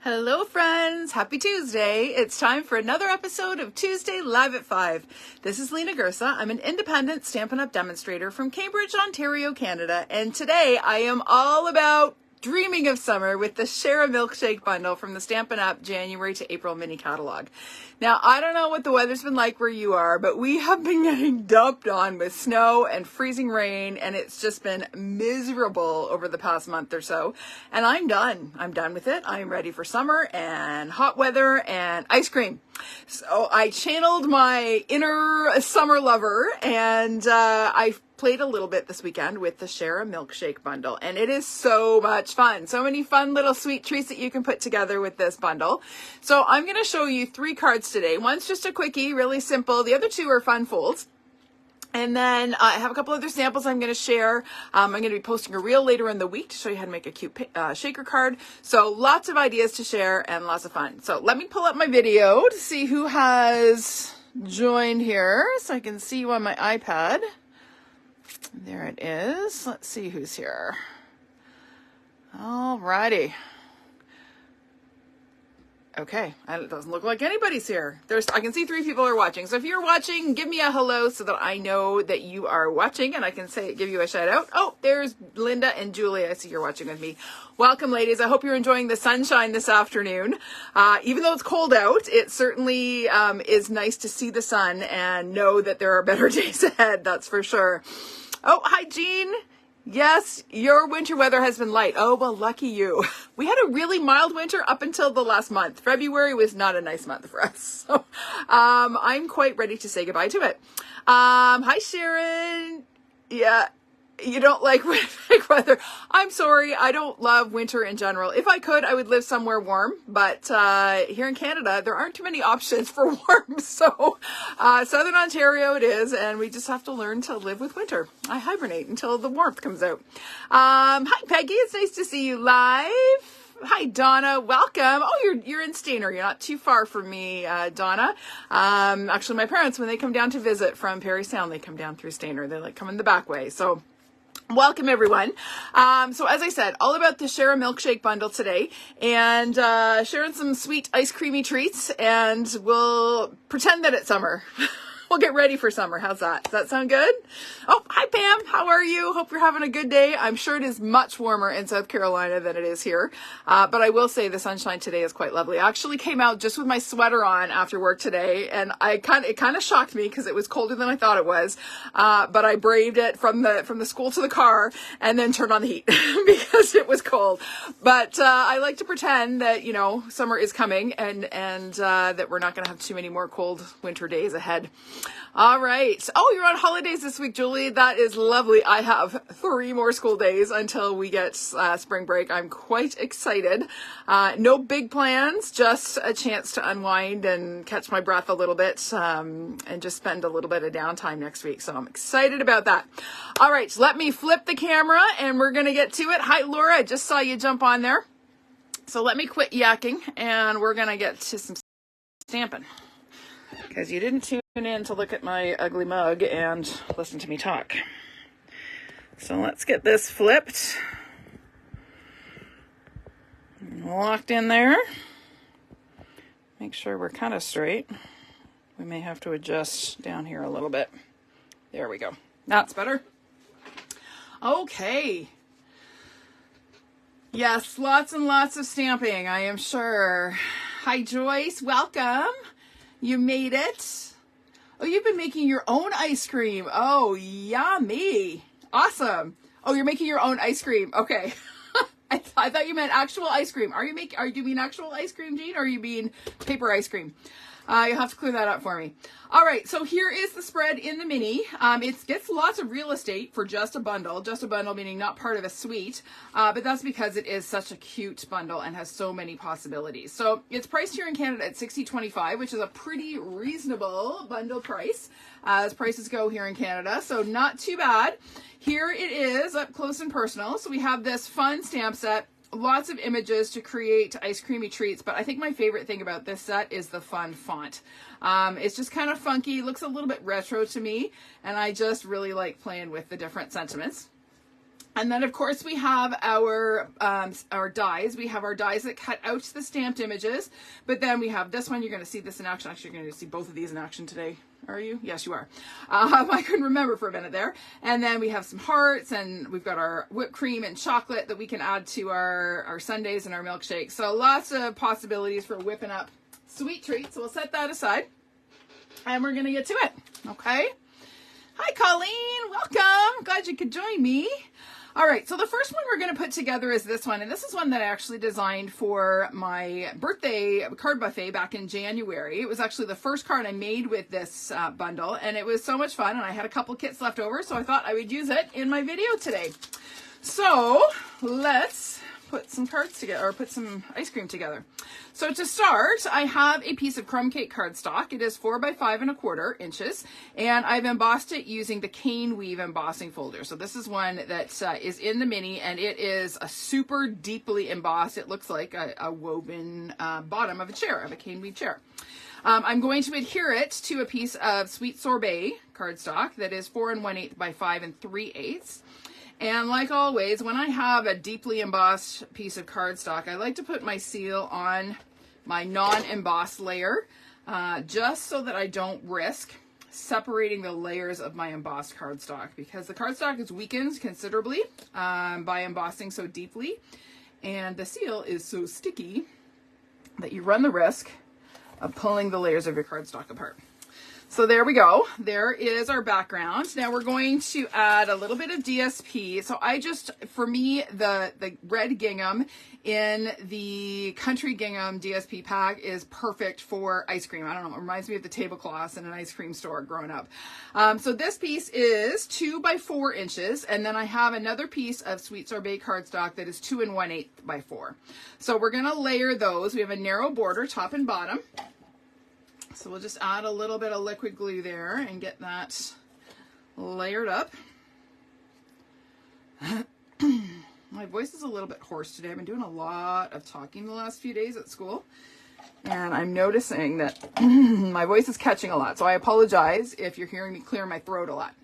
Hello friends, happy Tuesday. It's time for another episode of Tuesday Live at 5. This is Lena Gersa. I'm an independent Stampin' Up! Demonstrator from Cambridge, Ontario, Canada. And today I am all about dreaming of summer with the Share a Milkshake bundle from the Stampin' Up! January to April mini catalog. Now, I don't know what the weather's been like where you are, but we have been getting dumped on with snow and freezing rain, and it's just been miserable over the past month or so. And I'm done. I'm done with it. I'm ready for summer and hot weather and ice cream. So I channeled my inner summer lover, and I played a little bit this weekend with the Share a Milkshake bundle, and it is so much fun. So many fun little sweet treats that you can put together with this bundle. So I'm going to show you 3 cards today. One's just a quickie, really simple. The other 2 are fun folds. And then I have a couple other samples I'm going to share. I'm going to be posting a reel later in the week to show you how to make a cute shaker card. So lots of ideas to share and lots of fun. So let me pull up my video to see who has joined here so I can see you on my iPad. There it is. Let's see who's here. Alrighty. Okay, it doesn't look like anybody's here. I can see 3 people are watching. So if you're watching, give me a hello so that I know that you are watching and I can give you a shout out. Oh, there's Linda and Julie. I see you're watching with me. Welcome, ladies. I hope you're enjoying the sunshine this afternoon. Even though it's cold out, it certainly is nice to see the sun and know that there are better days ahead. That's for sure. Oh, hi, Jean. Yes, your winter weather has been light. Oh, well, lucky you. We had a really mild winter up until the last month. February was not a nice month for us. So I'm quite ready to say goodbye to it. Hi, Sharon. Yeah. You don't like weather. I'm sorry. I don't love winter in general. If I could, I would live somewhere warm. But here in Canada, there aren't too many options for warm. So Southern Ontario it is. And we just have to learn to live with winter. I hibernate until the warmth comes out. Hi, Peggy. It's nice to see you live. Hi, Donna. Welcome. Oh, you're in Stainer. You're not too far from me, Donna. Actually, my parents, when they come down to visit from Parry Sound, they come down through Stainer. They come the back way. So welcome, everyone. So as I said, all about the Share a Milkshake bundle today, and sharing some sweet ice creamy treats, and we'll pretend that it's summer. We'll get ready for summer. How's that? Does that sound good? Oh, hi, Pam. How are you? Hope you're having a good day. I'm sure it is much warmer in South Carolina than it is here. But I will say the sunshine today is quite lovely. I actually came out just with my sweater on after work today, and it kind of shocked me because it was colder than I thought it was. But I braved it from the school to the car and then turned on the heat because it was cold. But I like to pretend that, summer is coming and that we're not going to have too many more cold winter days ahead. All right. Oh, you're on holidays this week, Julie. That is lovely. I have 3 more school days until we get spring break. I'm quite excited. No big plans, just a chance to unwind and catch my breath a little bit and just spend a little bit of downtime next week. So I'm excited about that. All right. So let me flip the camera and we're going to get to it. Hi, Laura. I just saw you jump on there. So let me quit yakking and we're going to get to some stamping. Because you didn't tune in to look at my ugly mug and listen to me talk. So let's get this flipped. Locked in there. Make sure we're kind of straight. We may have to adjust down here a little bit. There we go. That's better. Okay. Yes, lots and lots of stamping, I am sure. Hi, Joyce. Welcome. You made it. Oh, you've been making your own ice cream. Oh, yummy. Awesome. Oh, you're making your own ice cream. Okay. I thought you meant actual ice cream. Are you mean actual ice cream, Jean, or you mean paper ice cream? You'll have to clear that up for me. All right, so here is the spread in the mini. It gets lots of real estate for just a bundle meaning not part of a suite, but that's because it is such a cute bundle and has so many possibilities. So it's priced here in Canada at $60.25, which is a pretty reasonable bundle price as prices go here in Canada, so not too bad. Here it is up close and personal. So we have this fun stamp set. Lots of images to create ice creamy treats, but I think my favorite thing about this set is the fun font. It's just kind of funky, looks a little bit retro to me, and I just really like playing with the different sentiments. And then of course we have our dies. We have our dies that cut out the stamped images, but then we have this one. You're going to see this in action. Actually, you're going to see both of these in action today. Are you? Yes, you are. I couldn't remember for a minute there. And then we have some hearts, and we've got our whipped cream and chocolate that we can add to our sundaes and our milkshake. So lots of possibilities for whipping up sweet treats. So we'll set that aside, and we're going to get to it. Okay. Hi, Colleen. Welcome. Glad you could join me. All right, so the first one we're going to put together is this one, and this is one that I actually designed for my birthday card buffet back in January. It was actually the first card I made with this bundle, and it was so much fun, and I had a couple kits left over, so I thought I would use it in my video today. So let's put some cards together, or put some ice cream together. So to start, I have a piece of Crumb Cake cardstock. It is 4 by 5¼ inches, and I've embossed it using the Cane Weave embossing folder. So this is one that is in the mini, and it is a super deeply embossed. It looks like a woven bottom of a chair, of a cane weave chair. I'm going to adhere it to a piece of Sweet Sorbet cardstock that is 4 1/8 by 5 3/8. And like always, when I have a deeply embossed piece of cardstock, I like to put my seal on my non-embossed layer, just so that I don't risk separating the layers of my embossed cardstock, because the cardstock is weakened considerably by embossing so deeply, and the seal is so sticky that you run the risk of pulling the layers of your cardstock apart. So there we go. There is our background. Now we're going to add a little bit of DSP. So for me, the red gingham in the Country Gingham DSP pack is perfect for ice cream. I don't know, it reminds me of the tablecloths in an ice cream store growing up. So this piece is 2 by 4 inches, and then I have another piece of Sweet Sorbet cardstock that is 2 1/8 by 4. So we're gonna layer those. We have a narrow border, top and bottom. So we'll just add a little bit of liquid glue there and get that layered up. My voice is a little bit hoarse today. I've been doing a lot of talking the last few days at school, and I'm noticing that my voice is catching a lot. So I apologize if you're hearing me clear my throat a lot.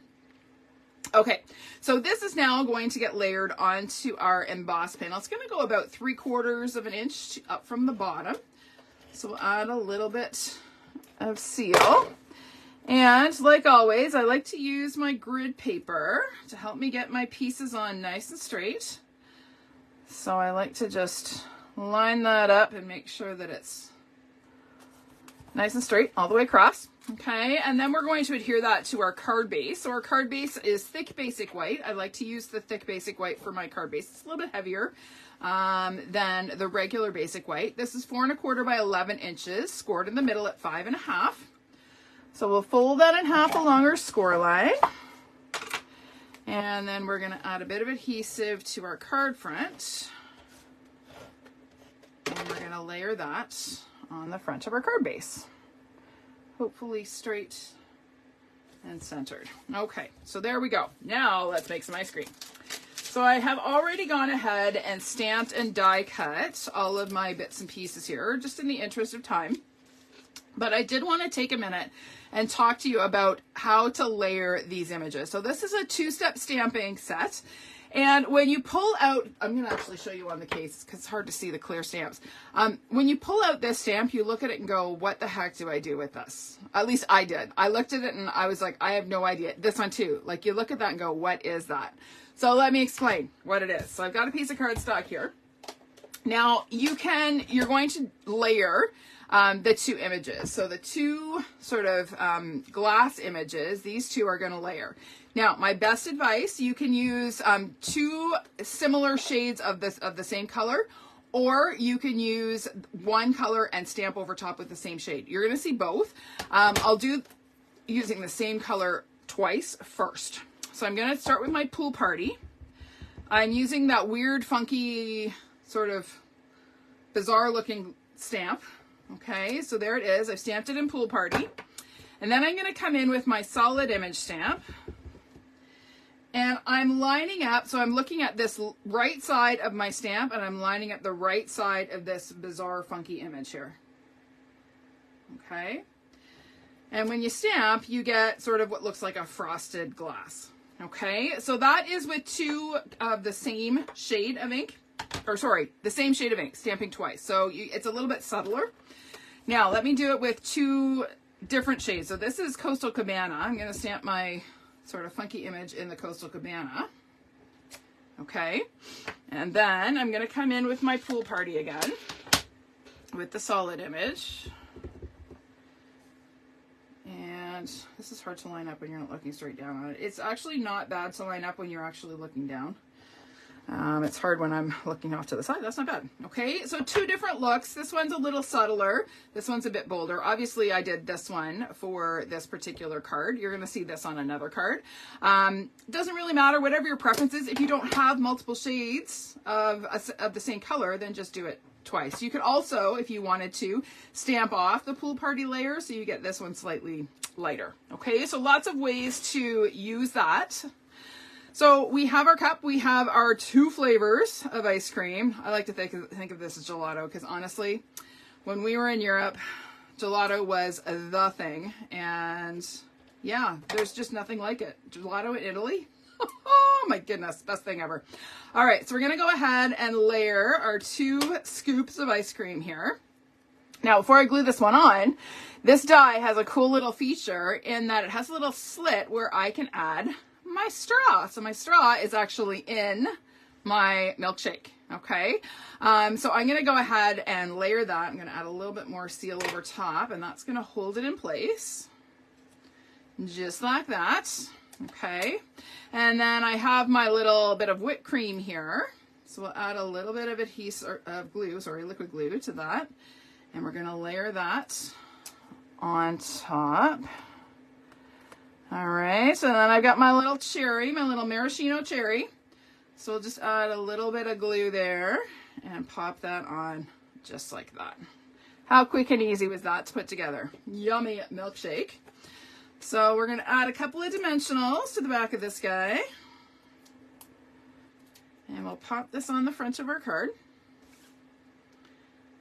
Okay, so this is now going to get layered onto our emboss panel. It's going to go about 3/4 inch up from the bottom. So we'll add a little bit of seal, and like always, I like to use my grid paper to help me get my pieces on nice and straight. So I like to just line that up and make sure that it's nice and straight all the way across. Okay, and then we're going to adhere that to our card base. So our card base is thick basic white. I like to use the thick basic white for my card base. It's a little bit heavier than the regular basic white. This is 4 1/4 by 11 inches, scored in the middle at 5 1/2. So we'll fold that in half along our score line. And then we're going to add a bit of adhesive to our card front. And we're going to layer that on the front of our card base. Hopefully straight and centered. Okay, so there we go. Now let's make some ice cream. So I have already gone ahead and stamped and die cut all of my bits and pieces here, just in the interest of time. But I did want to take a minute and talk to you about how to layer these images. So this is a 2-step stamping set. And when you pull out, I'm going to actually show you on the case because it's hard to see the clear stamps. When you pull out this stamp, you look at it and go, what the heck do I do with this? At least I did. I looked at it and I was like, I have no idea. This one too. Like you look at that and go, what is that? So let me explain what it is. So I've got a piece of cardstock here. Now you're going to layer the 2 images. So the 2 sort of glass images, these 2 are going to layer. Now, my best advice, you can use 2 similar shades of the same color, or you can use one color and stamp over top with the same shade. You're going to see both. I'll do using the same color twice first. So I'm going to start with my Pool Party. I'm using that weird, funky, sort of bizarre looking stamp. Okay, so there it is. I've stamped it in Pool Party. And then I'm going to come in with my solid image stamp. And I'm lining up, so I'm looking at this right side of my stamp, and I'm lining up the right side of this bizarre, funky image here. Okay. And when you stamp, you get sort of what looks like a frosted glass. Okay, so that is with 2 of the same shade of ink, or sorry, the same shade of ink, stamping twice. So it's a little bit subtler. Now let me do it with 2 different shades. So this is Coastal Cabana. I'm going to stamp my sort of funky image in the Coastal Cabana. Okay, and then I'm going to come in with my Pool Party again with the solid image. And this is hard to line up when you're not looking straight down on it. It's actually not bad to line up when you're actually looking down. It's hard when I'm looking off to the side. That's not bad. Okay, so 2 different looks. This one's a little subtler. This one's a bit bolder. Obviously, I did this one for this particular card. You're going to see this on another card. Doesn't really matter, whatever your preference is. If you don't have multiple shades of the same color, then just do it twice. You could also, if you wanted to, stamp off the Pool Party layer so you get this one slightly lighter. Okay, so lots of ways to use that. So we have our cup, we have our 2 flavors of ice cream. I like to think of this as gelato because honestly, when we were in Europe, gelato was the thing. And yeah, there's just nothing like it. Gelato in Italy. Oh my goodness, best thing ever. All right, so we're gonna go ahead and layer our 2 scoops of ice cream here. Now, before I glue this one on, this die has a cool little feature in that it has a little slit where I can add my straw. So my straw is actually in my milkshake. Okay, so I'm gonna go ahead and layer that. I'm gonna add a little bit more seal over top, and that's gonna hold it in place, just like that. Okay, and then I have my little bit of whipped cream here. So we'll add a little bit of liquid glue to that. And we're gonna layer that on top. All right, so then I've got my little cherry, my little maraschino cherry. So we'll just add a little bit of glue there and pop that on just like that. How quick and easy was that to put together? Yummy milkshake. So we're gonna add a couple of dimensionals to the back of this guy. And we'll pop this on the front of our card.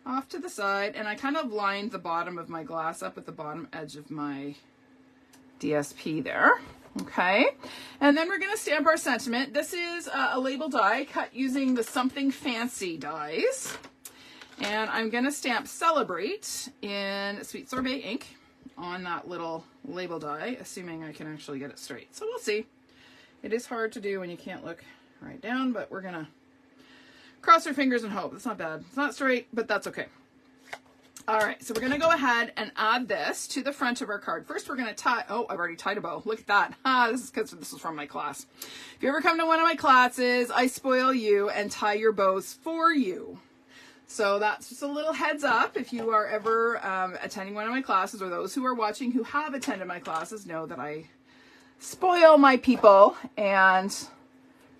Off to the side, and I kind of lined the bottom of my glass up with the bottom edge of my DSP there. Okay, and then we're going to stamp our sentiment. This is a label die cut using the Something Fancy dies, and I'm going to stamp Celebrate in Sweet Sorbet ink on that little label die, assuming I can actually get it straight. So we'll see. It is hard to do when you can't look right down, but we're going to cross our fingers and hope. It's not bad. It's not straight, but that's okay. All right, so we're going to go ahead and add this to the front of our card. First, we're going to tie, oh, I've already tied a bow. Look at that. This is because this is from my class. If you ever come to one of my classes, I spoil you and tie your bows for you. So that's just a little heads up. If you are ever attending one of my classes, or those who are watching who have attended my classes know that I spoil my people and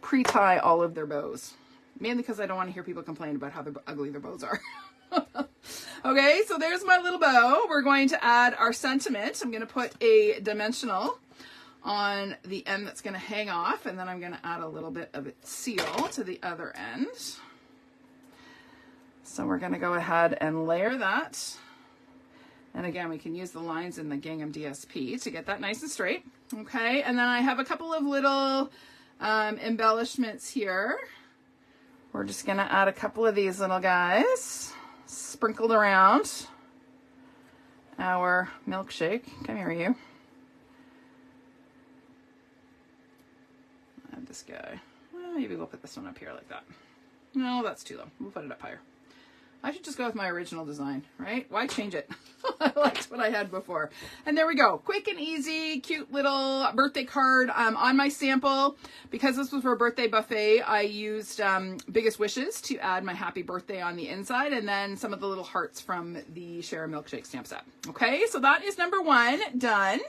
pre-tie all of their bows. Mainly because I don't want to hear people complain about how ugly their bows are. Okay, so there's my little bow. We're going to add our sentiment. I'm going to put a dimensional on the end that's going to hang off, and then I'm going to add a little bit of seal to the other end. So we're going to go ahead and layer that. And again, we can use the lines in the Gingham DSP to get that nice and straight. Okay, and then I have a couple of little embellishments here. We're just going to add a couple of these little guys sprinkled around our milkshake. Come here, you. Add this guy. Well, maybe we'll put this one up here like that. No, that's too low. We'll put it up higher. I should just go with my original design, right? Why change it? I liked what I had before. And there we go. Quick and easy, cute little birthday card on my sample. Because this was for a birthday buffet, I used Biggest Wishes to add my happy birthday on the inside, and then some of the little hearts from the Share a Milkshake stamp set. Okay, so that is number 1 done.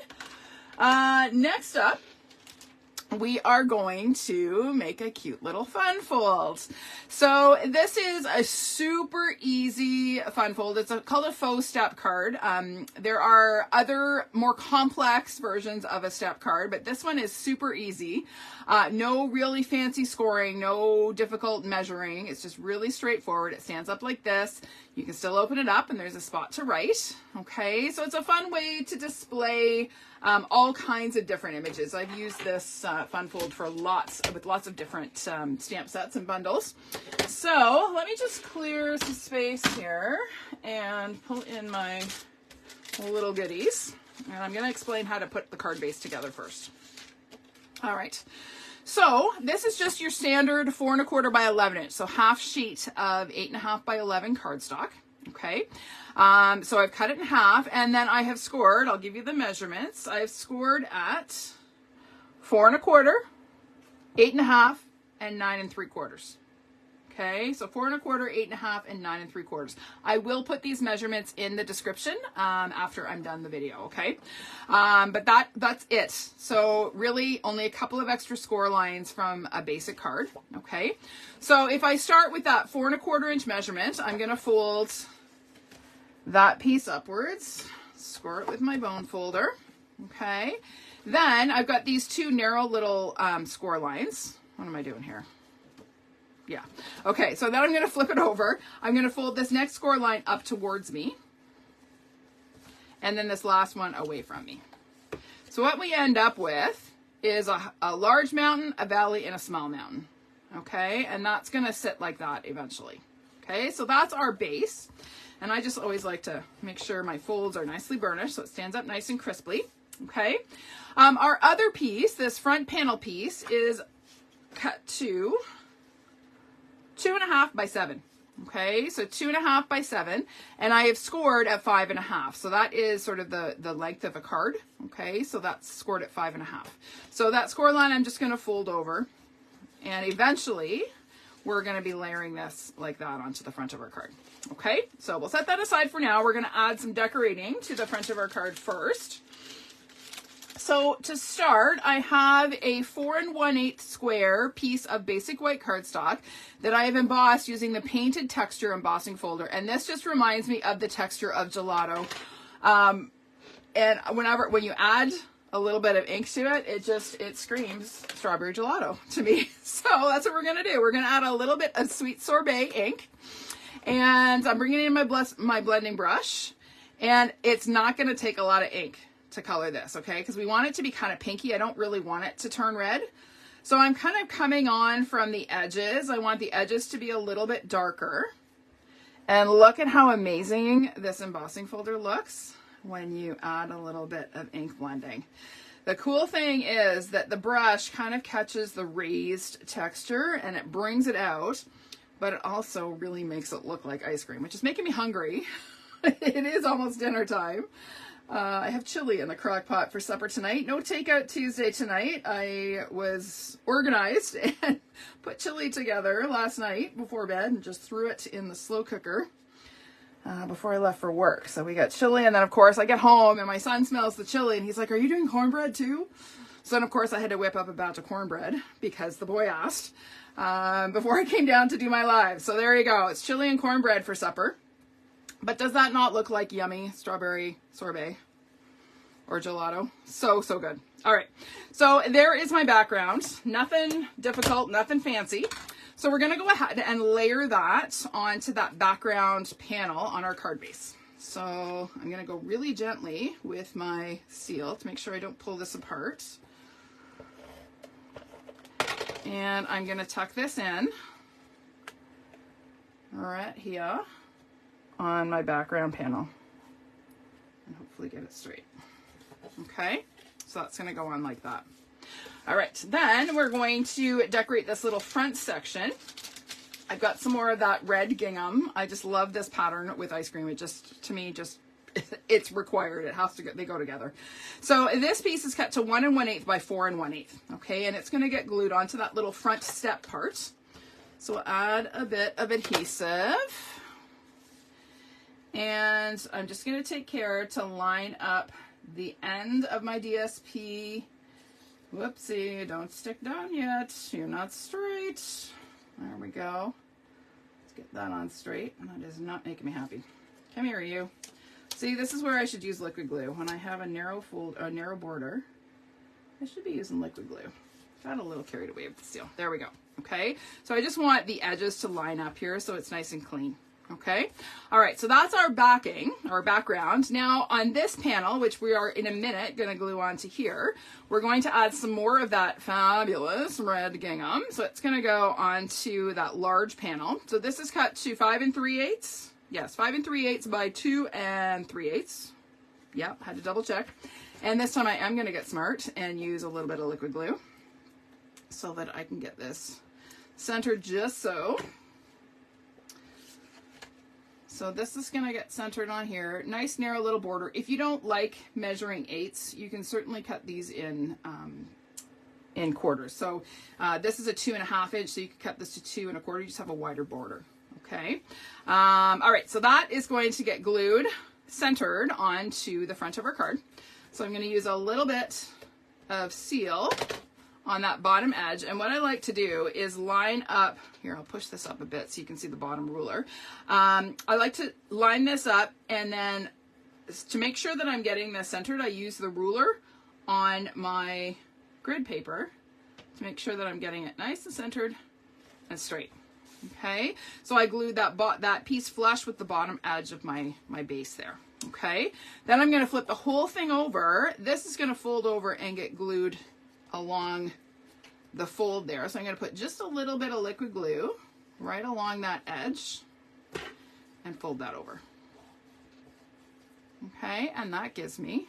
Next up, we are going to make a cute little fun fold. So this is a super easy fun fold. It's called a Faux step card. There are other more complex versions of a step card, but this one is super easy. No really fancy scoring, no difficult measuring. It's just really straightforward. It stands up like this. You can still open it up and there's a spot to write. Okay, so it's a fun way to display all kinds of different images. I've used this fun fold for lots of different stamp sets and bundles. So let me just clear some space here and pull in my little goodies. And I'm going to explain how to put the card base together first. All right. So this is just your standard 4 1/4 by 11 inch. So half sheet of 8 1/2 by 11 cardstock. Okay. So I've cut it in half and then I have scored, I'll give you the measurements. I've scored at 4 1/4, 8 1/2, and 9 3/4. Okay, so 4 1/4, 8 1/2, and 9 3/4. I will put these measurements in the description after I'm done the video, okay? But that's it. So really only a couple of extra score lines from a basic card, okay? So if I start with that 4 1/4 inch measurement, I'm gonna fold that piece upwards, score it with my bone folder, okay? Then I've got these two narrow little score lines. What am I doing here? Yeah. Okay, so then I'm going to flip it over. I'm going to fold this next score line up towards me. And then this last one away from me. So what we end up with is a large mountain, a valley, and a small mountain. Okay, and that's going to sit like that eventually. Okay, so that's our base. And I just always like to make sure my folds are nicely burnished so it stands up nice and crisply. Okay, our other piece, this front panel piece, is cut to 2 1/2 by 7. Okay, so 2 1/2 by 7, and I have scored at 5 1/2. So that is sort of the length of a card. Okay, so that's scored at 5 1/2. So that score line I'm just going to fold over, and eventually we're going to be layering this like that onto the front of our card. Okay, so we'll set that aside for now. We're going to add some decorating to the front of our card first. So to start, I have a 4 1/8 square piece of basic white cardstock that I have embossed using the painted texture embossing folder. And this just reminds me of the texture of gelato. And when you add a little bit of ink to it, it screams strawberry gelato to me. So that's what we're going to do. We're going to add a little bit of sweet sorbet ink. And I'm bringing in my blending brush. And it's not going to take a lot of ink to color this, okay? Because we want it to be kind of pinky. I don't really want it to turn red. So I'm kind of coming on from the edges. I want the edges to be a little bit darker. And look at how amazing this embossing folder looks when you add a little bit of ink blending. The cool thing is that the brush kind of catches the raised texture and it brings it out, but it also really makes it look like ice cream, which is making me hungry. It is almost dinner time. I have chili in the crock pot for supper tonight. No takeout Tuesday tonight. I was organized and put chili together last night before bed and just threw it in the slow cooker before I left for work. So we got chili, and then of course I get home and my son smells the chili and he's like, "Are you doing cornbread too?" So then of course I had to whip up a batch of cornbread because the boy asked before I came down to do my live. So there you go. It's chili and cornbread for supper. But does that not look like yummy strawberry sorbet or gelato? So good. All right. So there is my background. Nothing difficult, nothing fancy. So we're going to go ahead and layer that onto that background panel on our card base. So I'm going to go really gently with my seal to make sure I don't pull this apart. And I'm going to tuck this in right here on my background panel and hopefully get it straight. Okay, so that's going to go on like that. All right, then we're going to decorate this little front section. I've got some more of that red gingham. I just love this pattern with ice cream. It just, to me, just it's required. It has to go, they go together. So this piece is cut to 1 1/8 by 4 1/8. Okay, and it's going to get glued onto that little front step part. So we'll add a bit of adhesive. And I'm just going to take care to line up the end of my DSP. Whoopsie, don't stick down yet. You're not straight. There we go. Let's get that on straight. That is not making me happy. Come here, you. See, this is where I should use liquid glue. When I have a narrow border, I should be using liquid glue. Got a little carried away with the seal. There we go. Okay, so I just want the edges to line up here so it's nice and clean. Okay. All right. So that's our backing or background. Now on this panel, which we are in a minute going to glue onto here, we're going to add some more of that fabulous red gingham. So it's going to go onto that large panel. So this is cut to 5 3/8. Yes, 5 3/8 by 2 3/8. Yep. Had to double check. And this time I am going to get smart and use a little bit of liquid glue so that I can get this centered just so. So this is going to get centered on here. Nice narrow little border. If you don't like measuring 8ths, you can certainly cut these in quarters. So this is a 2.5 inch, so you can cut this to 2 1/4. You just have a wider border. Okay. All right. So that is going to get glued, centered onto the front of our card. So I'm going to use a little bit of seal on that bottom edge, and what I like to do is line up here. I'll push this up a bit so you can see the bottom ruler. I like to line this up, and then to make sure that I'm getting this centered, I use the ruler on my grid paper to make sure that I'm getting it nice and centered and straight. Okay, so I glued that piece flush with the bottom edge of my base there. Okay, then I'm going to flip the whole thing over. This is going to fold over and get glued along the fold there. So I'm going to put just a little bit of liquid glue right along that edge and fold that over. Okay, and that gives me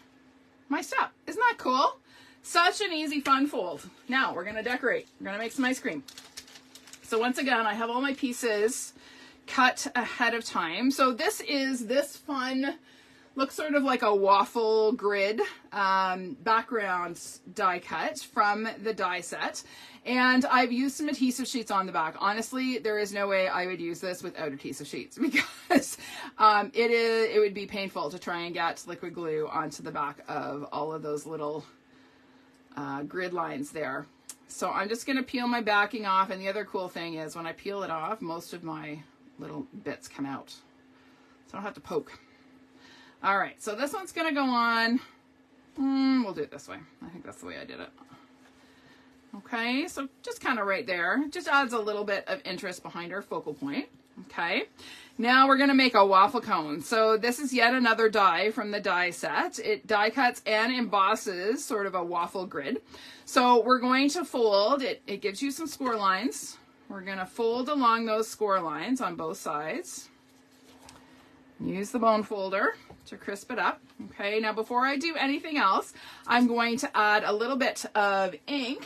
my step. Isn't that cool? Such an easy, fun fold. Now we're going to decorate. We're going to make some ice cream. So once again, I have all my pieces cut ahead of time. So this is this fun, looks sort of like a waffle grid background die cut from the die set. And I've used some adhesive sheets on the back. Honestly, there is no way I would use this without adhesive sheets because it would be painful to try and get liquid glue onto the back of all of those little grid lines there. So I'm just going to peel my backing off. And the other cool thing is when I peel it off, most of my little bits come out. So I don't have to poke. All right, so this one's going to go on. We'll do it this way. I think that's the way I did it. Okay, so just kind of right there. Just adds a little bit of interest behind our focal point. Okay, now we're going to make a waffle cone. So this is yet another die from the die set. It die cuts and embosses sort of a waffle grid. So we're going to fold. It gives you some score lines. We're going to fold along those score lines on both sides. Use the bone folder to crisp it up. Okay, now before I do anything else, I'm going to add a little bit of ink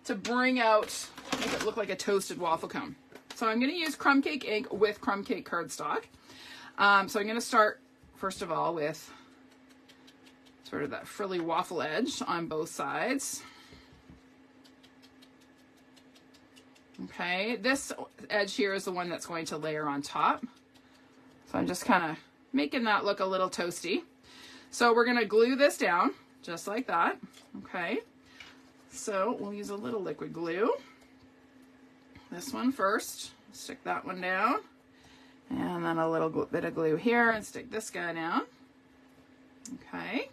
to bring out, make it look like a toasted waffle cone. So I'm going to use Crumb Cake ink with Crumb Cake cardstock. So I'm going to start, first of all, with sort of that frilly waffle edge on both sides. Okay, this edge here is the one that's going to layer on top. So I'm just kind of making that look a little toasty. So we're going to glue this down just like that. Okay, so we'll use a little liquid glue. This one first, stick that one down, and then a little bit of glue here and stick this guy down. Okay,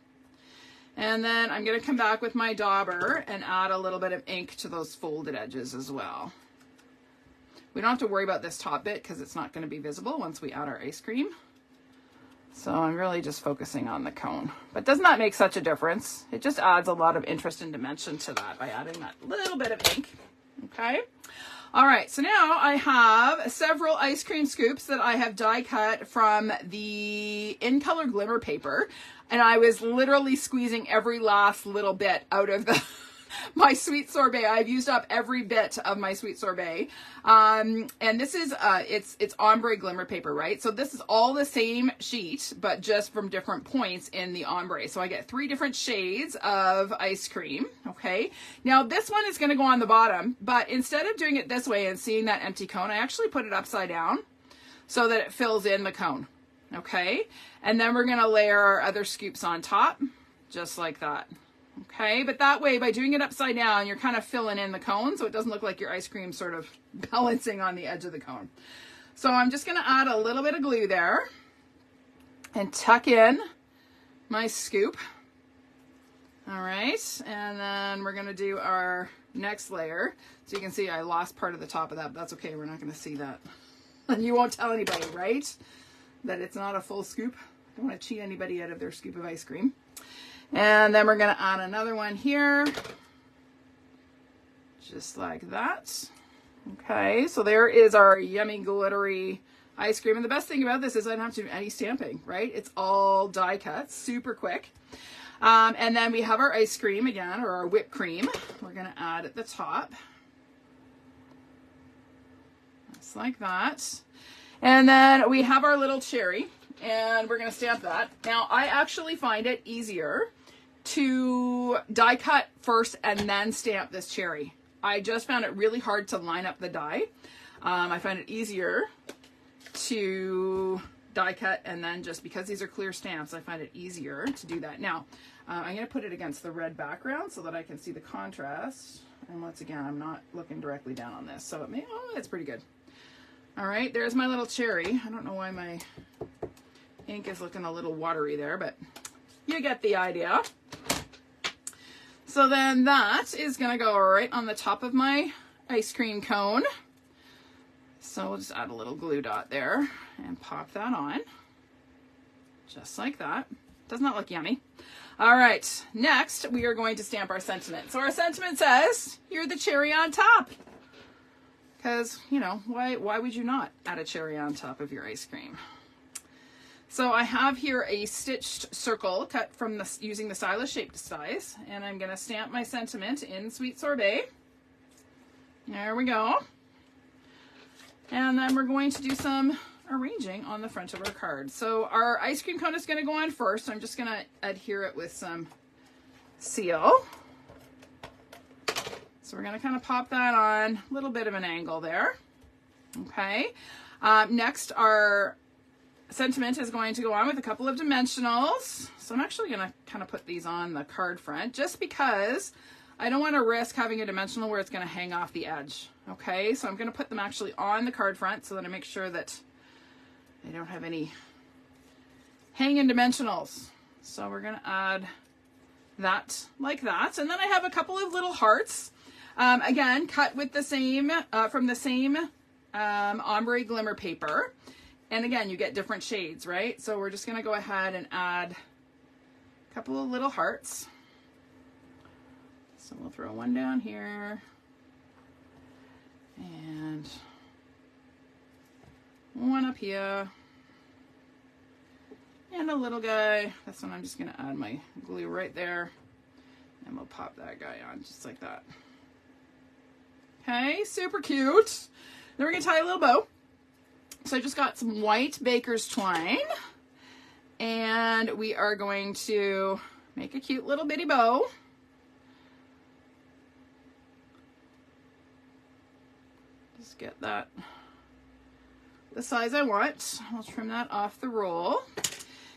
and then I'm going to come back with my dauber and add a little bit of ink to those folded edges as well. We don't have to worry about this top bit because it's not going to be visible once we add our ice cream. So I'm really just focusing on the cone. But does not make such a difference. It just adds a lot of interest and dimension to that by adding that little bit of ink. Okay. All right, so now I have several ice cream scoops that I have die cut from the In Color Glimmer paper. And I was literally squeezing every last little bit out of my sweet sorbet. I've used up every bit of my sweet sorbet. And this is, it's ombre glimmer paper, right? So this is all the same sheet, but just from different points in the ombre. So I get 3 different shades of ice cream. Okay. Now this one is going to go on the bottom, but instead of doing it this way and seeing that empty cone, I actually put it upside down so that it fills in the cone. Okay. And then we're going to layer our other scoops on top, just like that. Okay, but that way, by doing it upside down, you're kind of filling in the cone so it doesn't look like your ice cream sort of balancing on the edge of the cone. So I'm just going to add a little bit of glue there and tuck in my scoop. All right, and then we're going to do our next layer. So you can see I lost part of the top of that, but that's okay. We're not going to see that. And you won't tell anybody, right? That it's not a full scoop. Don't want to cheat anybody out of their scoop of ice cream. And then we're going to add another one here. Just like that. Okay, so there is our yummy glittery ice cream. And the best thing about this is I don't have to do any stamping, right? It's all die cuts, super quick. And then we have our ice cream again, or our whipped cream. We're going to add at the top. Just like that. And then we have our little cherry, and we're going to stamp that. Now, I actually find it easier to die cut first and then stamp this cherry. I just found it really hard to line up the die. I find it easier to die cut, and then just because these are clear stamps, I find it easier to do that. Now, I'm going to put it against the red background so that I can see the contrast. And once again, I'm not looking directly down on this, so it may, oh, it's pretty good. All right, there's my little cherry. I don't know why my ink is looking a little watery there, but you get the idea. So then that is going to go right on the top of my ice cream cone. So we'll just add a little glue dot there and pop that on. Just like that. Doesn't that look yummy? All right, next we are going to stamp our sentiment. So our sentiment says, you're the cherry on top. Because, you know, why would you not add a cherry on top of your ice cream? So I have here a stitched circle cut from using the stylish shape dies, and I'm going to stamp my sentiment in Sweet Sorbet. There we go. And then we're going to do some arranging on the front of our card. So our ice cream cone is going to go on first. I'm just going to adhere it with some seal. So we're going to kind of pop that on, a little bit of an angle there. Okay. Next, our sentiment is going to go on with a couple of dimensionals. So I'm actually going to kind of put these on the card front just because I don't want to risk having a dimensional where it's going to hang off the edge. Okay, so I'm going to put them actually on the card front so that I make sure that I don't have any hanging dimensionals. So we're going to add that like that. And then I have a couple of little hearts. Again, cut with the same, from the same ombre glimmer paper. And again, you get different shades, right? So we're just going to go ahead and add a couple of little hearts. So we'll throw one down here. And one up here. And a little guy. This one I'm just going to add my glue right there. And we'll pop that guy on just like that. Okay, super cute. Then we're going to tie a little bow. So I just got some white baker's twine, and we are going to make a cute little bitty bow. Just get that the size I want. I'll trim that off the roll.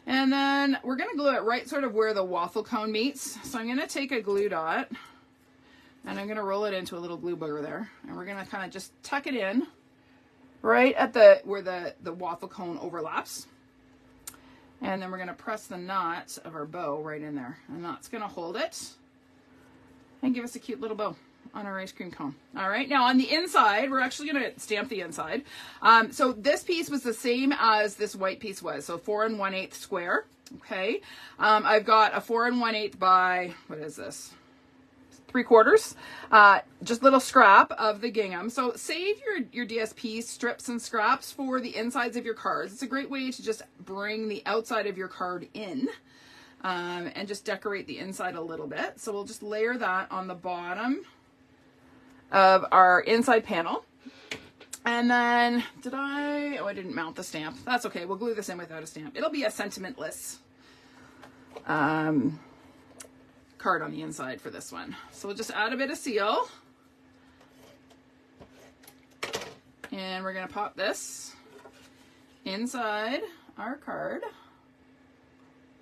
And then we're going to glue it right sort of where the waffle cone meets. So I'm going to take a glue dot and I'm going to roll it into a little glue booger there. And we're going to kind of just tuck it in right at where the waffle cone overlaps. And then we're going to press the knot of our bow right in there. And that's going to hold it and give us a cute little bow on our ice cream cone. All right, now on the inside, we're actually going to stamp the inside. So this piece was the same as this white piece was. So 4 1/8 square. Okay. I've got a 4 1/8 by, what is this? 3/4, just little scrap of the gingham. So save your DSP strips and scraps for the insides of your cards. It's a great way to just bring the outside of your card in and just decorate the inside a little bit. So we'll just layer that on the bottom of our inside panel. And then I didn't mount the stamp. That's okay. We'll glue this in without a stamp. It'll be a sentimentless card on the inside for this one. So we'll just add a bit of seal. And we're going to pop this inside our card.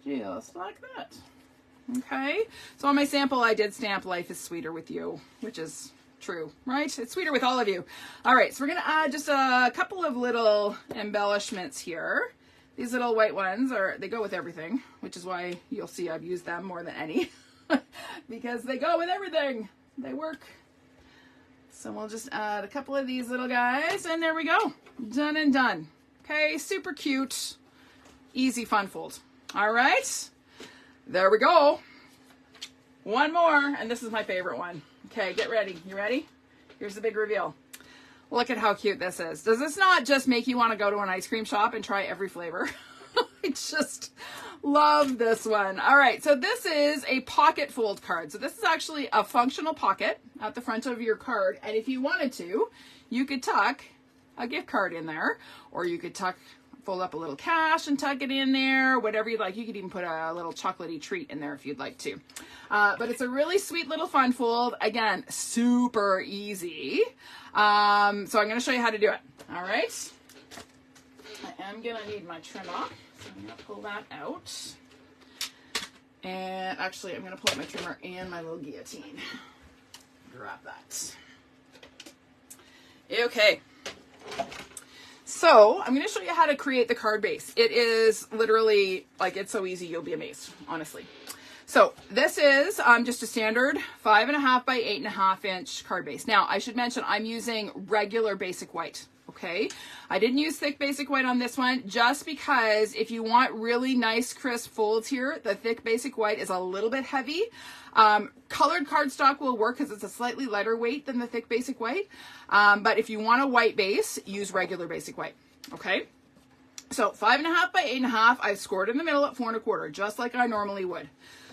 Just like that. Okay. So on my sample, I did stamp "Life is Sweeter with You," which is true, right? It's sweeter with all of you. All right. So we're going to add just a couple of little embellishments here. These little white ones they go with everything, which is why you'll see I've used them more than any. Because they go with everything. They work So we'll just add a couple of these little guys, and there we go. Done and done. Okay, super cute, easy fun fold. All right, there we go. One more, and this is my favorite one. Okay, get ready. You ready? Here's the big reveal. Look at how cute this is. Does this not just make you want to go to an ice cream shop and try every flavor? I just love this one. All right, so this is a pocket fold card. So this is actually a functional pocket at the front of your card. And if you wanted to, you could tuck a gift card in there, or you could fold up a little cash and tuck it in there, whatever you'd like. You could even put a little chocolatey treat in there if you'd like to. But it's a really sweet little fun fold. Again, super easy. So I'm going to show you how to do it. All right. I am going to need my trimmer. So I'm going to pull that out. And actually, I'm going to pull out my trimmer and my little guillotine. Grab that. Okay. So I'm going to show you how to create the card base. It is literally, like, it's so easy, you'll be amazed, honestly. So this is just a standard 5.5 by 8.5 inch card base. Now, I should mention I'm using regular basic white. Okay, I didn't use thick basic white on this one just because if you want really nice crisp folds here, the thick basic white is a little bit heavy. Colored cardstock will work because it's a slightly lighter weight than the thick basic white. But if you want a white base, use regular basic white. Okay, so 5.5 by 8.5, I've scored in the middle at 4 1/4, just like I normally would.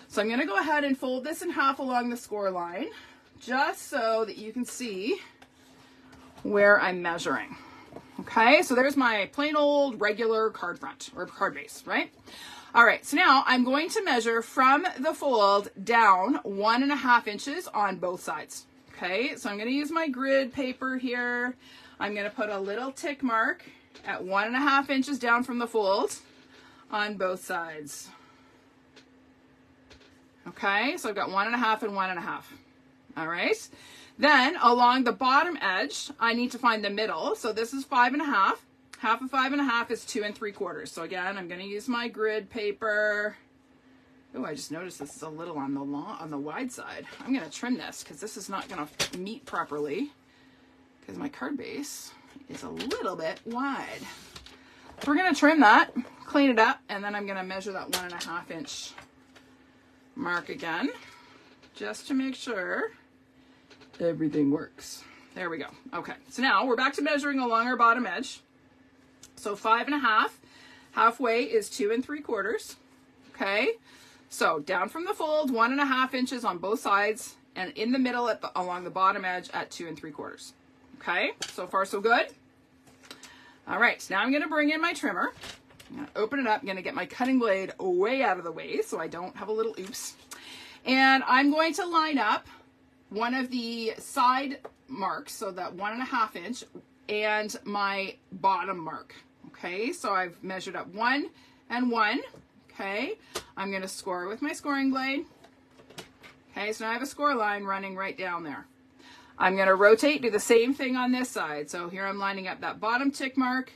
So I'm going to go ahead and fold this in half along the score line, just so that you can see where I'm measuring. Okay, so there's my plain old regular card front or card base, right? All right, so now I'm going to measure from the fold down 1.5 inches on both sides. Okay, so I'm going to use my grid paper here. I'm going to put a little tick mark at 1.5 inches down from the fold on both sides. Okay, so I've got 1.5 and 1.5. All right. Then along the bottom edge, I need to find the middle. So this is 5.5. Half of 5.5 is 2 3/4. So again, I'm going to use my grid paper. Oh, I just noticed this is a little on the wide side. I'm going to trim this because this is not going to meet properly because my card base is a little bit wide. So we're going to trim that, clean it up, and then I'm going to measure that 1.5 inch mark again, just to make sure everything works. There we go. Okay, so now we're back to measuring along our bottom edge. So 5.5, halfway is 2 3/4. Okay, so down from the fold, 1.5 inches on both sides, and in the middle along the bottom edge at 2 3/4. Okay, so far so good. All right, now I'm going to bring in my trimmer. I'm going to open it up. I'm going to get my cutting blade way out of the way so I don't have a little oops. And I'm going to line up one of the side marks, so that 1.5 inch, and my bottom mark. Okay, so I've measured up 1 and 1. Okay, I'm going to score with my scoring blade. Okay, so now I have a score line running right down there. I'm going to rotate, do the same thing on this side. So here I'm lining up that bottom tick mark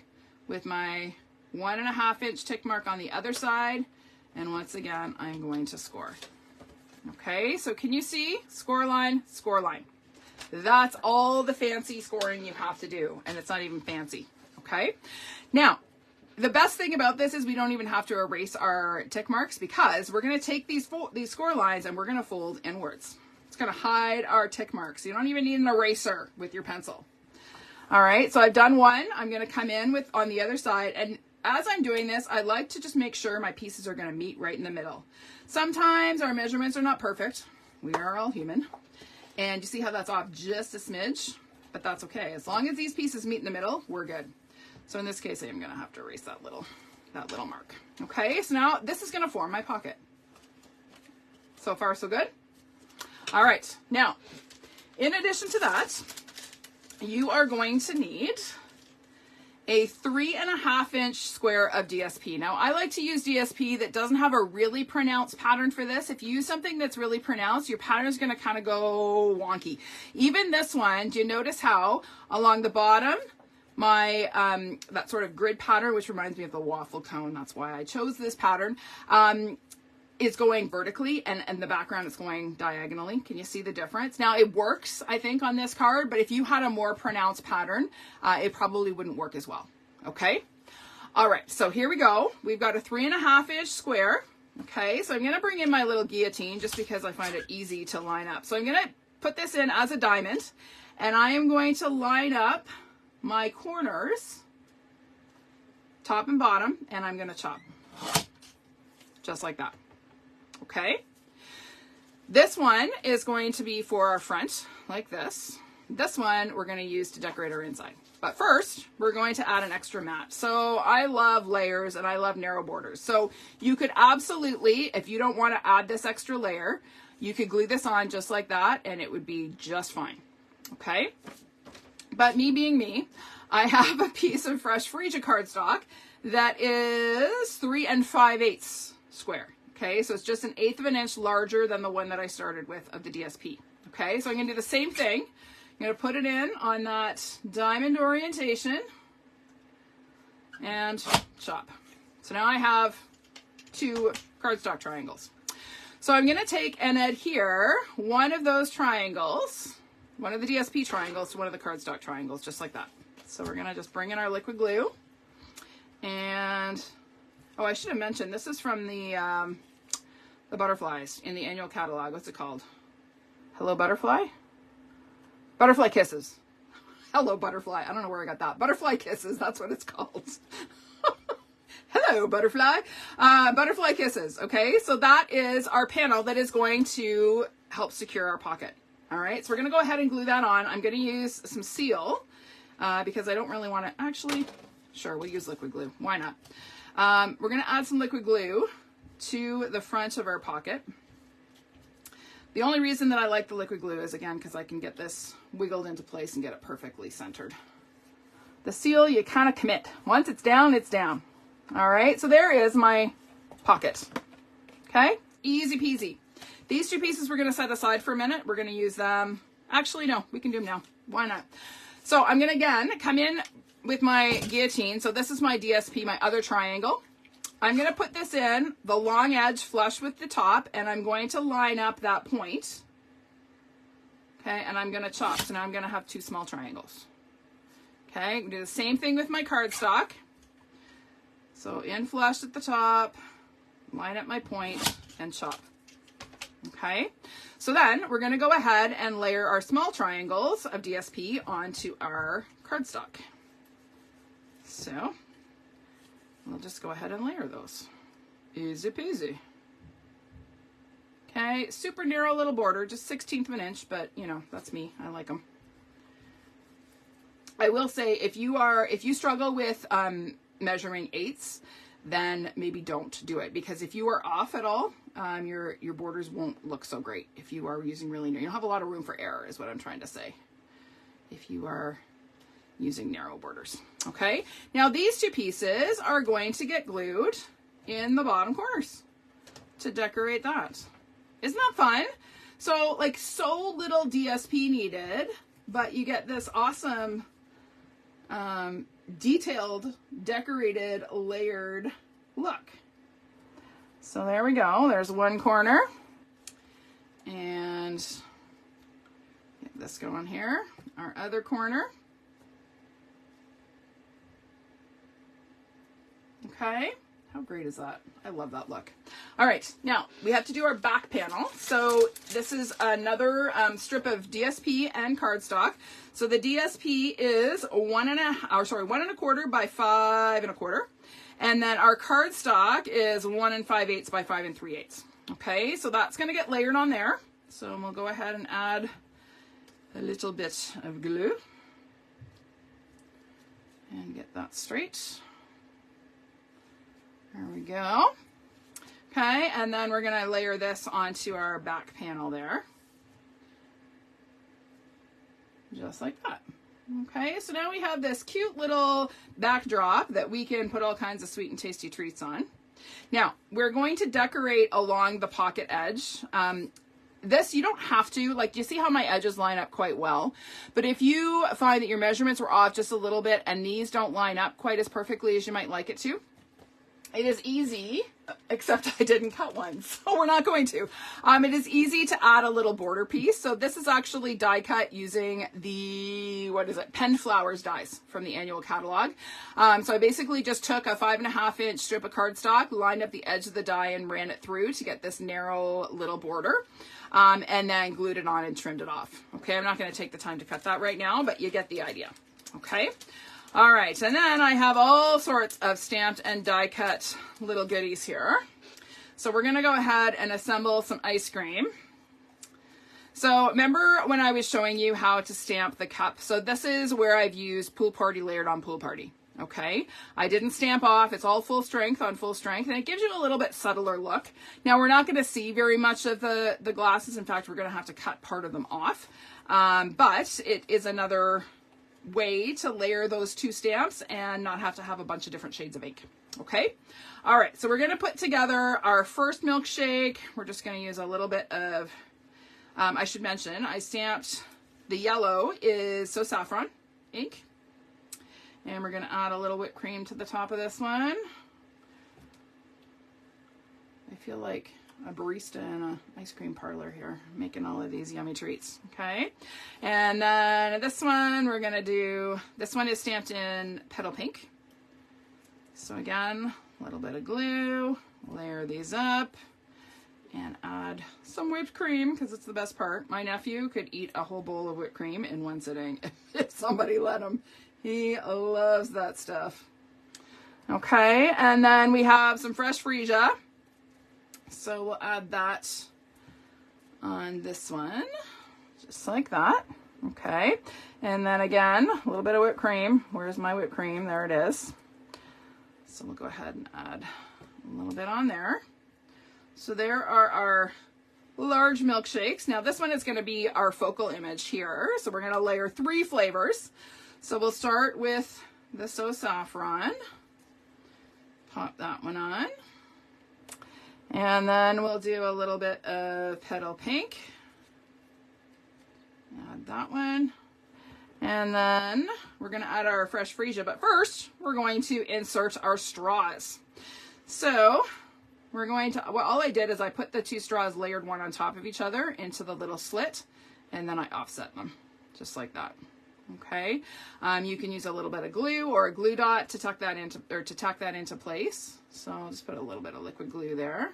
with my 1.5 inch tick mark on the other side. And once again, I'm going to score. Okay, so can you see? Score line, score line. That's all the fancy scoring you have to do, and it's not even fancy. Okay, now the best thing about this is we don't even have to erase our tick marks because we're going to take these score lines and we're going to fold inwards. It's going to hide our tick marks. You don't even need an eraser with your pencil. All right, so I've done one. I'm going to come in on the other side, and as I'm doing this, I like to just make sure my pieces are going to meet right in the middle. Sometimes our measurements are not perfect. We are all human. And you see how that's off just a smidge? But that's okay. As long as these pieces meet in the middle, we're good. So in this case, I am going to have to erase that little mark. Okay, so now this is going to form my pocket. So far, so good? All right, now, in addition to that, you are going to need a 3.5 inch square of DSP. Now, I like to use DSP that doesn't have a really pronounced pattern for this. If you use something that's really pronounced, your pattern is going to kind of go wonky. Even this one, do you notice how along the bottom, my that sort of grid pattern, which reminds me of the waffle cone, that's why I chose this pattern, is going vertically and the background is going diagonally. Can you see the difference? Now it works, I think, on this card, but if you had a more pronounced pattern, it probably wouldn't work as well. Okay. All right. So here we go. We've got a 3.5 inch square. Okay. So I'm going to bring in my little guillotine just because I find it easy to line up. So I'm going to put this in as a diamond, and I am going to line up my corners, top and bottom, and I'm going to chop just like that. Okay. This one is going to be for our front, like this. This one we're going to use to decorate our inside. But first, we're going to add an extra mat. So I love layers and I love narrow borders. So you could absolutely, if you don't want to add this extra layer, you could glue this on just like that and it would be just fine. Okay. But me being me, I have a piece of fresh Freesia cardstock that is 3 5/8 square. Okay, so it's just 1/8 of an inch larger than the one that I started with of the DSP. Okay, so I'm going to do the same thing. I'm going to put it in on that diamond orientation and chop. So now I have 2 cardstock triangles. So I'm going to take and adhere one of those triangles, one of the DSP triangles, to one of the cardstock triangles, just like that. So we're going to just bring in our liquid glue. And, oh, I should have mentioned, this is from the butterflies in the annual catalog. What's it called? Hello, Butterfly? Butterfly Kisses. Hello, Butterfly. I don't know where I got that. Butterfly Kisses, that's what it's called. Hello, Butterfly. Butterfly Kisses, okay? So that is our panel that is going to help secure our pocket. All right, so we're going to go ahead and glue that on. I'm going to use some seal because I don't really want to, actually, sure, we'll use liquid glue. Why not? We're going to add some liquid glue to the front of our pocket. The only reason that I like the liquid glue is, again, because I can get this wiggled into place and get it perfectly centered. The seal, you kind of commit. Once it's down, it's down. All right, so there is my pocket. Okay, easy peasy. These 2 pieces we're going to set aside for a minute. We're going to use them. Actually, no, we can do them now. Why not? So I'm going to, again, come in with my guillotine. So this is my DSP, my other triangle. I'm going to put this in the long edge flush with the top, and I'm going to line up that point. Okay, and I'm going to chop. So now I'm going to have 2 small triangles. Okay, I'm going to do the same thing with my cardstock. So in flush at the top, line up my point, and chop. Okay, so then we're going to go ahead and layer our small triangles of DSP onto our cardstock. So we'll just go ahead and layer those. Easy peasy. Okay, super narrow little border, just 1/16 of an inch, but you know, that's me. I like them. I will say, if you struggle with measuring 1/8, then maybe don't do it, because if you are off at all, your borders won't look so great. If you are using really narrow, you don't have a lot of room for error, is what I'm trying to say, if you are using narrow borders. Okay, now these 2 pieces are going to get glued in the bottom corners to decorate that. Isn't that fun? So like, so little DSP needed, but you get this awesome detailed, decorated, layered look. So there we go. There's one corner, and get this going here. Our other corner. Okay, how great is that? I love that look. All right, now we have to do our back panel. So this is another strip of DSP and cardstock. So the DSP is 1 1/4 by 5 1/4. And then our cardstock is 1 5/8 by 5 3/8. Okay, so that's gonna get layered on there. So we'll go ahead and add a little bit of glue and get that straight. There we go. Okay, and then we're gonna layer this onto our back panel there. Just like that. Okay, so now we have this cute little backdrop that we can put all kinds of sweet and tasty treats on. Now, we're going to decorate along the pocket edge. This, you don't have to, like, you see how my edges line up quite well, but if you find that your measurements were off just a little bit and these don't line up quite as perfectly as you might like it to, It is easy, except I didn't cut one, so we're not going to. It is easy to add a little border piece. So this is actually die cut using the, what is it, Pen Flowers dies from the annual catalog. So I basically just took a 5.5-inch strip of cardstock, lined up the edge of the die and ran it through to get this narrow little border. And then glued it on and trimmed it off. Okay, I'm not going to take the time to cut that right now, but you get the idea. Okay. All right, and then I have all sorts of stamped and die cut little goodies here. So we're gonna go ahead and assemble some ice cream. So remember when I was showing you how to stamp the cup? So this is where I've used Pool Party layered on Pool Party. Okay, I didn't stamp off. It's all full strength on full strength, and it gives you a little bit subtler look. Now we're not going to see very much of the glasses. In fact, we're going to have to cut part of them off, but it is another way to layer those two stamps and not have to have a bunch of different shades of ink. Okay. All right. So we're going to put together our first milkshake. We're just going to use a little bit of, I should mention, I stamped the yellow is So Saffron ink. And we're going to add a little whipped cream to the top of this one. I feel like a barista in an ice cream parlor here, making all of these yummy treats. Okay, and then this one we're gonna do, this one is stamped in Petal Pink. So again, a little bit of glue, layer these up, and add some whipped cream because it's the best part. My nephew could eat a whole bowl of whipped cream in one sitting if somebody let him. He loves that stuff. Okay, and then we have some fresh freesia. So we'll add that on this one, just like that. Okay, and then again, a little bit of whipped cream. Where's my whipped cream? There it is. So we'll go ahead and add a little bit on there. So there are our large milkshakes. Now this one is going to be our focal image here. So we're going to layer 3 flavors. So we'll start with the So Saffron. Pop that one on. And then we'll do a little bit of Petal Pink. Add that one. And then we're going to add our fresh freesia. But first, we're going to insert our straws. So we're going to, well, all I did is I put the 2 straws layered one on top of each other into the little slit. And then I offset them, just like that. Okay. You can use a little bit of glue or a glue dot to tuck that into, or to tuck that into place. So I'll just put a little bit of liquid glue there.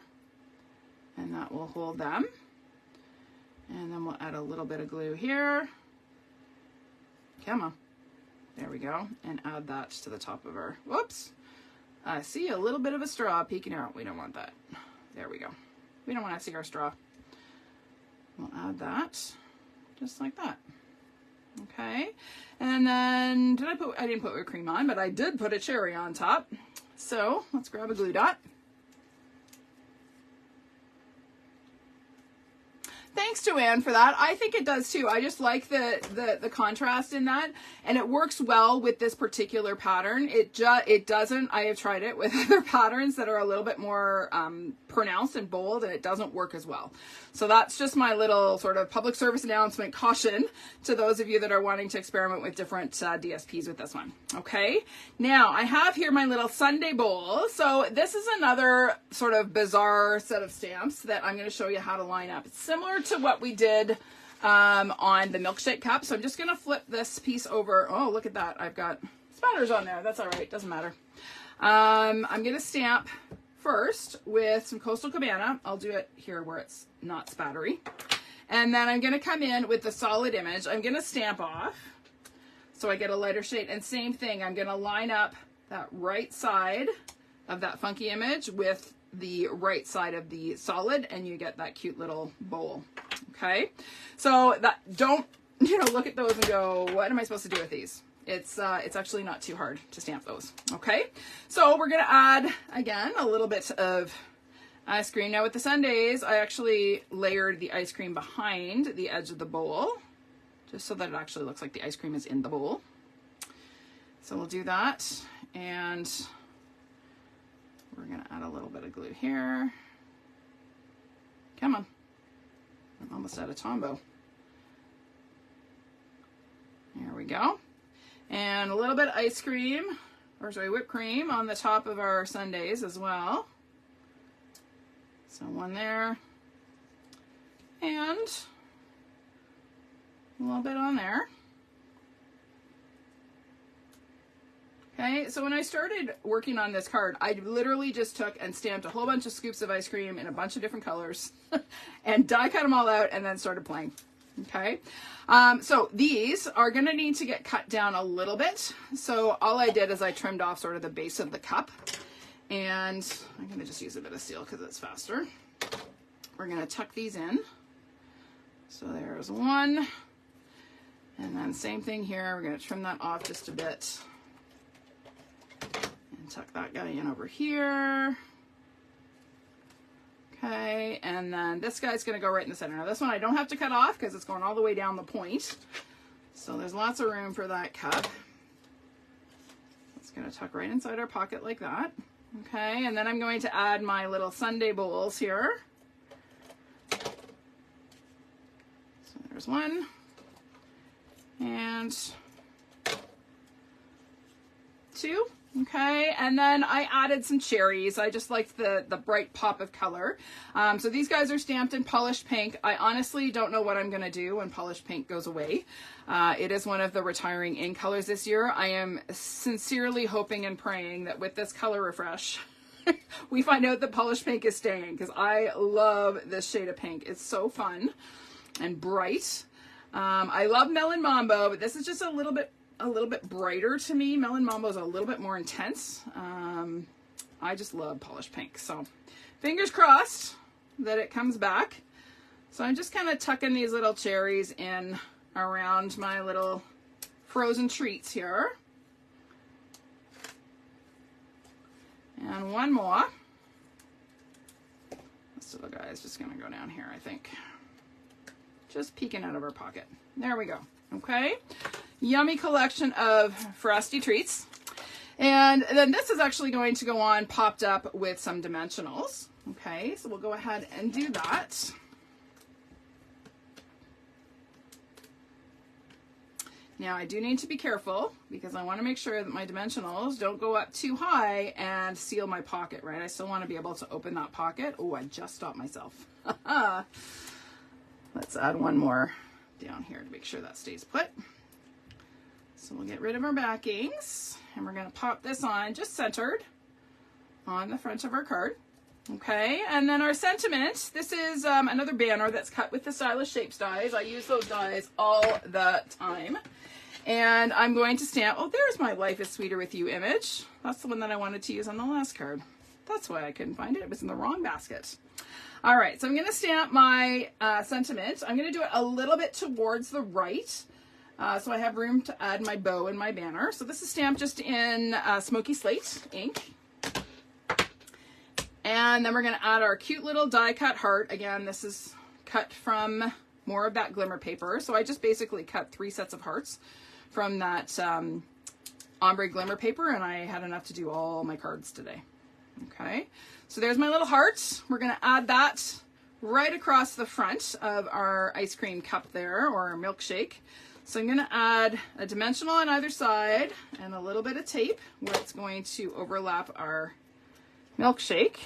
And that will hold them. And then we'll add a little bit of glue here. Come on. There we go. And add that to the top of our, whoops. I see a little bit of a straw peeking out. We don't want that. There we go. We don't want to see our straw. We'll add that just like that. Okay. And then I didn't put whipped cream on, but I did put a cherry on top. So let's grab a glue dot. Thanks, Joanne, for that. I think it does too. I just like the contrast in that, and it works well with this particular pattern. It doesn't. I have tried it with other patterns that are a little bit more pronounced and bold, and it doesn't work as well. So that's just my little sort of public service announcement caution to those of you that are wanting to experiment with different DSPs with this one. Okay, now I have here my little sundae bowl. So this is another sort of bizarre set of stamps that I'm going to show you how to line up. It's similar to what we did on the milkshake cup. So I'm just going to flip this piece over. Oh, look at that. I've got spatters on there. That's all right. Doesn't matter. I'm going to stamp first with some Coastal Cabana. I'll do it here where it's not spattery. And then I'm going to come in with the solid image. I'm going to stamp off so I get a lighter shade. And same thing, I'm going to line up that right side of that funky image with the right side of the solid, and you get that cute little bowl. Okay, so that, don't, look at those and go, what am I supposed to do with these? It's actually not too hard to stamp those. Okay, so we're gonna add again a little bit of ice cream. Now with the sundaes, I actually layered the ice cream behind the edge of the bowl, just so that it actually looks like the ice cream is in the bowl. So we'll do that, and we're gonna add a little bit of glue here. Come on, I'm almost out of Tombow. There we go. And a little bit of ice cream or sorry, whipped cream on the top of our sundaes as well. So one there, and a little bit on there. Okay, so when I started working on this card, I literally just took and stamped a whole bunch of scoops of ice cream in a bunch of different colors and die cut them all out and then started playing. Okay, so these are going to need to get cut down a little bit. So all I did is I trimmed off sort of the base of the cup, and I'm going to just use a bit of steel because it's faster. We're going to tuck these in. So there's one, and then same thing here. We're going to trim that off just a bit. Tuck that guy in over here. Okay, and then this guy's going to go right in the center. Now this one I don't have to cut off because it's going all the way down the point. So there's lots of room for that cup. It's going to tuck right inside our pocket like that. Okay, and then I'm going to add my little sundae bowls here. So there's one. And two. Okay, and then I added some cherries. I just liked the bright pop of color. So these guys are stamped in polished pink. I honestly don't know what I'm going to do when polished pink goes away. It is one of the retiring in colors this year. I am sincerely hoping and praying that with this color refresh, we find out that polished pink is staying, because I love this shade of pink. It's so fun and bright. I love Melon Mambo, but this is just a little bit brighter to me. Melon Mambo is a little bit more intense. I just love polished pink. So fingers crossed that it comes back. So I'm just kind of tucking these little cherries in around my little frozen treats here. And one more. This little guy is just going to go down here, I think. Just peeking out of our pocket. There we go. Okay. Yummy collection of frosty treats. And then this is actually going to go on popped up with some dimensionals. Okay, so we'll go ahead and do that. Now I do need to be careful because I want to make sure that my dimensionals don't go up too high and seal my pocket, right? I still want to be able to open that pocket. Oh, I just stopped myself. Let's add one more down here to make sure that stays put. So we'll get rid of our backings, and we're going to pop this on just centered on the front of our card. Okay, and then our sentiment. This is another banner that's cut with the Stylish Shapes dies. I use those dies all the time. And I'm going to stamp, oh, there's my Life is Sweeter with You image. That's the one that I wanted to use on the last card. That's why I couldn't find it. It was in the wrong basket. All right, so I'm going to stamp my sentiment. I'm going to do it a little bit towards the right. So I have room to add my bow and my banner. So this is stamped just in Smoky Slate ink. And then we're going to add our cute little die cut heart. Again, this is cut from more of that glimmer paper. So I just basically cut 3 sets of hearts from that ombre glimmer paper, and I had enough to do all my cards today. Okay, so there's my little heart. We're going to add that right across the front of our ice cream cup there, or our milkshake. So I'm going to add a dimensional on either side and a little bit of tape where it's going to overlap our milkshake.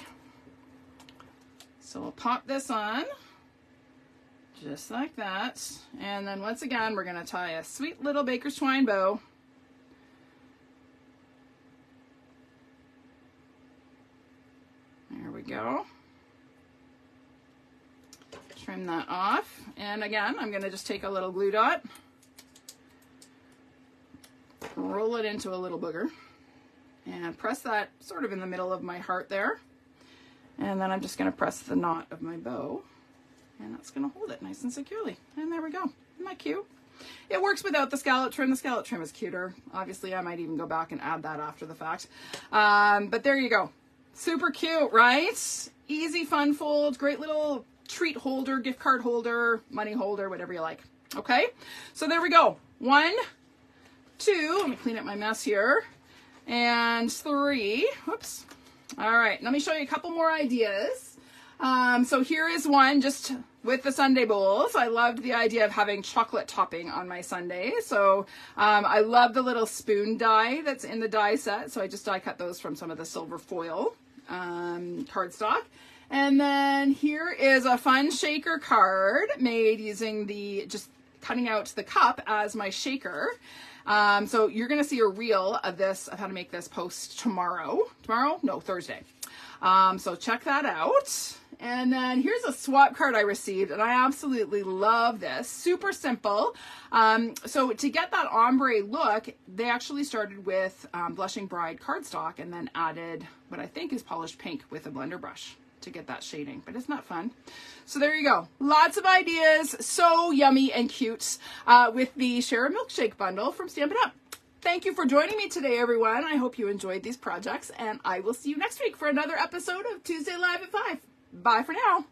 So we'll pop this on just like that. And then once again, we're going to tie a sweet little baker's twine bow. There we go. Trim that off. And again, I'm going to just take a little glue dot, roll it into a little booger, and press that sort of in the middle of my heart there. And then I'm just going to press the knot of my bow, and that's going to hold it nice and securely. And there we go. Isn't that cute? It works without the scallop trim. The scallop trim is cuter. Obviously, I might even go back and add that after the fact. But there you go. Super cute, right? Easy fun fold. Great little treat holder, gift card holder, money holder, whatever you like. Okay, so there we go. 1, 2, let me clean up my mess here, and 3. Whoops. All right, let me show you a couple more ideas. So here is one just with the sundae bowls. I loved the idea of having chocolate topping on my sundae. So I love the little spoon die that's in the die set. So I just die cut those from some of the silver foil cardstock. And then here is a fun shaker card made using just cutting out the cup as my shaker. So you're going to see a reel of this, of how to make this post tomorrow. Tomorrow? No, Thursday. So check that out. And then here's a swap card I received, and I absolutely love this. Super simple. So to get that ombre look, they actually started with Blushing Bride cardstock and then added what I think is polished pink with a blender brush to get that shading, but isn't that fun? So there you go. Lots of ideas. So yummy and cute with the Share a Milkshake bundle from Stampin' Up. Thank you for joining me today, everyone. I hope you enjoyed these projects, and I will see you next week for another episode of Tuesday Live at 5. Bye for now.